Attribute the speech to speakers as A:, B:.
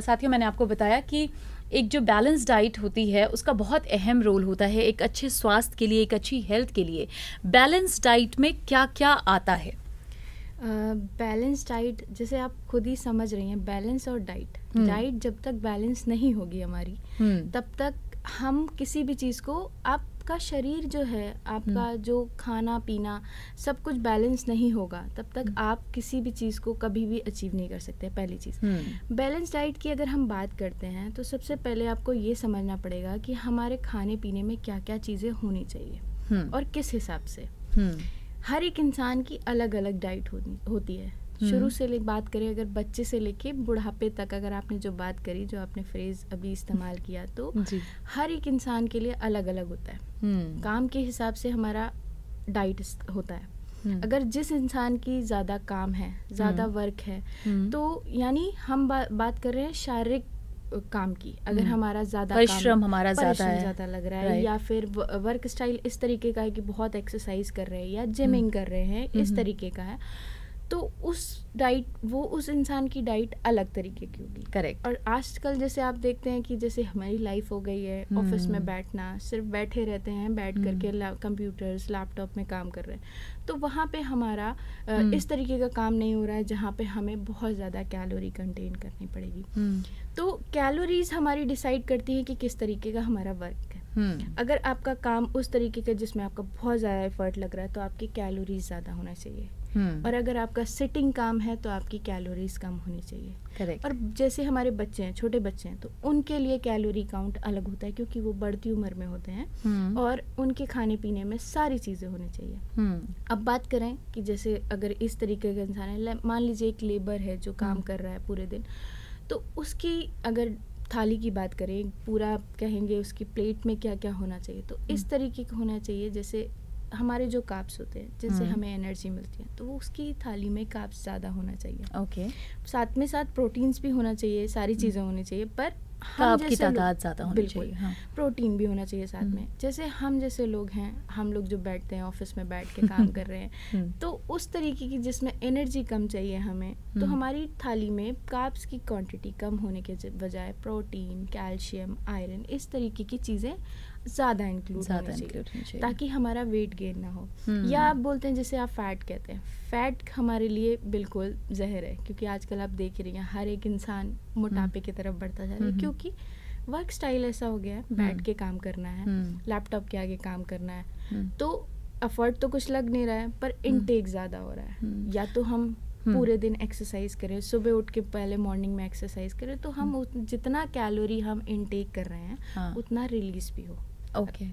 A: साथियों, मैंने आपको बताया कि एक जो बैलेंस डाइट होती है उसका बहुत अहम रोल होता है एक अच्छे स्वास्थ्य के लिए, एक अच्छी हेल्थ के लिए। बैलेंस डाइट में क्या क्या आता है?
B: बैलेंस डाइट, जैसे आप खुद ही समझ रही हैं, बैलेंस और डाइट जब तक बैलेंस नहीं होगी हमारी, तब तक हम किसी भी चीज़ को, आपका शरीर जो है, आपका जो खाना पीना सब कुछ बैलेंस नहीं होगा, तब तक आप किसी भी चीज़ को कभी भी अचीव नहीं कर सकते। पहली चीज़, बैलेंस डाइट की अगर हम बात करते हैं तो सबसे पहले आपको ये समझना पड़ेगा कि हमारे खाने पीने में क्या क्या चीज़ें होनी चाहिए और किस हिसाब से। हर एक इंसान की अलग अलग डाइट होती है। शुरू से बात करें, अगर बच्चे से लेके बुढ़ापे तक, अगर आपने जो बात करी, जो आपने फ्रेज अभी इस्तेमाल किया, तो हर एक इंसान के लिए अलग अलग होता है। काम के हिसाब से हमारा डाइट होता है। अगर जिस इंसान की ज़्यादा काम है, ज़्यादा वर्क है, तो यानी हम बात कर रहे हैं शारीरिक काम की, अगर हमारा ज़्यादा
A: परिश्रम हमारा
B: ज़्यादा लग रहा है, या फिर वर्क स्टाइल इस तरीके का है कि बहुत एक्सरसाइज कर रहे हैं या जिमिंग कर रहे हैं, इस तरीके का है, तो उस इंसान की डाइट अलग तरीके की होगी।
A: करेक्ट।
B: और आजकल जैसे आप देखते हैं कि जैसे हमारी लाइफ हो गई है, ऑफिस में बैठना, सिर्फ बैठे रहते हैं, बैठ करके कंप्यूटर्स लैपटॉप में काम कर रहे हैं, तो वहाँ पे हमारा इस तरीके का काम नहीं हो रहा है जहाँ पे हमें बहुत ज़्यादा कैलोरी कंटेन करनी पड़ेगी। तो कैलोरीज हमारी डिसाइड करती है कि किस तरीके का हमारा वर्क है। अगर आपका काम उस तरीके का जिसमें आपका बहुत ज़्यादा एफर्ट लग रहा है, तो आपकी कैलोरीज ज़्यादा होना चाहिए। और अगर आपका सिटिंग काम है, तो आपकी कैलोरीज कम होनी चाहिए।
A: करेक्ट।
B: और जैसे हमारे बच्चे हैं, छोटे बच्चे हैं, तो उनके लिए कैलोरी काउंट अलग होता है, क्योंकि वो बढ़ती उम्र में होते हैं और उनके खाने पीने में सारी चीज़ें होनी चाहिए। अब बात करें कि जैसे अगर इस तरीके का इंसान है, मान लीजिए एक लेबर है जो काम कर रहा है पूरे दिन, तो उसकी अगर थाली की बात करें, पूरा कहेंगे उसकी प्लेट में क्या क्या होना चाहिए, तो इस तरीके का होना चाहिए। जैसे हमारे जो कार्ब्स होते हैं, जिनसे हमें एनर्जी मिलती है, तो वो उसकी थाली में कार्ब्स ज़्यादा होना चाहिए।
A: ओके।
B: साथ में साथ प्रोटीन्स भी होना चाहिए, सारी चीज़ें होनी चाहिए, पर
A: कार्ब की तादाद ज़्यादा होनी चाहिए। हाँ।
B: प्रोटीन भी होना चाहिए साथ में। जैसे हम जैसे लोग हैं, हम लोग जो बैठते हैं ऑफिस में, बैठ के काम कर रहे हैं, तो उस तरीके की जिसमें एनर्जी कम चाहिए हमें, तो हमारी थाली में कार्ब्स की क्वांटिटी कम होने के बजाय प्रोटीन, कैल्शियम, आयरन, इस तरीके की चीज़ें ज़्यादा इंक्लूड होनी चाहिए, ताकि हमारा वेट गेन ना हो। या आप बोलते हैं, जैसे आप फैट कहते हैं, फैट हमारे लिए बिल्कुल जहर है, क्योंकि आजकल आप देख रही हैं हर एक इंसान मोटापे की तरफ बढ़ता जा रहा है, क्योंकि वर्क स्टाइल ऐसा हो गया है, बैठ के काम करना है, लैपटॉप के आगे काम करना है, तो एफर्ट तो कुछ लग नहीं रहा है, पर इनटेक ज़्यादा हो रहा है। या तो हम पूरे दिन एक्सरसाइज करें, सुबह उठ के पहले मॉर्निंग में एक्सरसाइज करें, तो हम जितना कैलोरी हम इनटेक कर रहे हैं, उतना रिलीज भी हो।
A: ओके।